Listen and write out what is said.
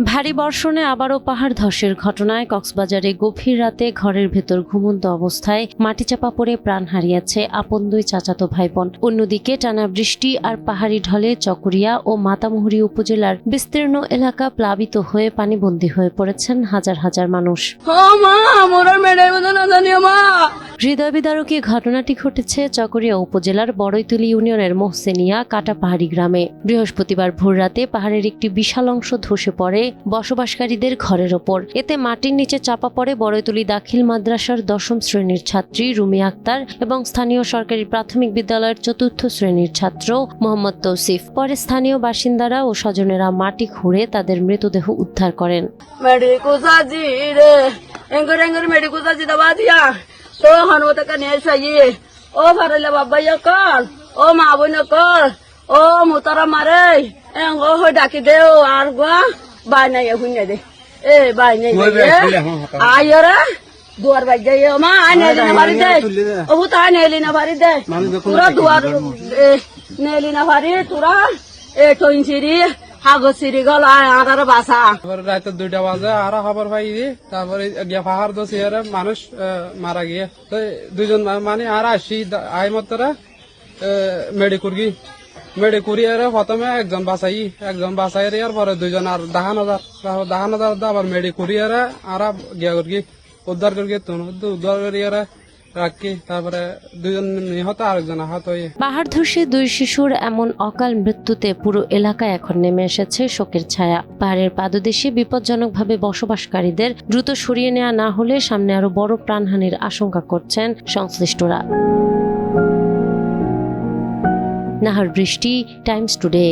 ভারী বর্ষণে আবারও পাহাড় ধসের ঘটনায় কক্সবাজারে গভীর রাতে ঘরের ভেতর ঘুমন্ত অবস্থায় মাটিচাপা পড়ে প্রাণ হারিয়েছে আপন দুই চাচাতো ভাই বোন। অন্যদিকে টানা বৃষ্টি আর পাহাড়ি ঢলে চকরিয়া ও মাতামুহুরী উপজেলার বিস্তীর্ণ এলাকা প্লাবিত হয়ে পানিবন্দী হয়ে পড়েছেন হাজার হাজার মানুষ। হৃদয় বিদারকী ঘটনাটি ঘটেছে চকরিয়া উপজেলার বড়ইতলী ইউনিয়নের মোহসেনিয়া কাটাপাহাড়ি গ্রামে। বৃহস্পতিবার ভোররাতে পাহাড়ের একটি বিশাল অংশ ধসে পড়ে বসবাসকারীদের ঘরের ওপর। এতে মাটির নিচে চাপা পড়ে বড়ইতলী দাখিল মাদ্রাসার ১০ম শ্রেণীর ছাত্রী রুমি আক্তার এবং স্থানীয় সরকারি প্রাথমিক বিদ্যালয়ের ৪র্থ শ্রেণীর ছাত্র মোহাম্মদ তৌসিফ। পরে স্থানীয় বাসিন্দারা ও স্বজনেরা মাটি খুঁড়ে তাদের মৃতদেহ উদ্ধার করেন। ও মোতারা মারে ও ডাকি দে আর গা বাই নাই হুইনে দে এ বাই নাই আয়রা দুয়ার বাই যাই মা নেলি না ভারি দে ও তা নেলি না ভারি দে পুরা দুয়ার নেলি না ভারি তোরা এ টইনছিরি হাগসিরি গল আর বাসা। রাত 2টা বাজে আর খবর পাই তারপরে গিয়া পাহাড় দোষে মানুষ মারা গিয়ে তো দুজন মানে আর আসি আই মতরা মেডিকুরগি মেডিকুরিয়ারে প্রথমে একজন বাঁচাই এর পরে দুইজন আর দাহান হাজার আবার মেডিকুরিয়ারে আর গিয়া করি উদ্ধার করি উদ্ধার করিয়ারে রাখি তারপরে দুইজন নিহত আরেকজন আহত হয়ে। পাহাড় ধসে দুই শিশুর এমন অকাল মৃত্যুতে পুরো এলাকায় এখন নেমে এসেছে শোকের ছায়া। পাহাড়ের পাদদেশে বিপজ্জনকভাবে বসবাসকারীদের দ্রুত সরিয়ে নেওয়া না হলে সামনে আরো বড় প্রাণহানির আশঙ্কা করছেন সংশ্লিষ্টরা। নাহার বৃষ্টি, টাইমস টুডে।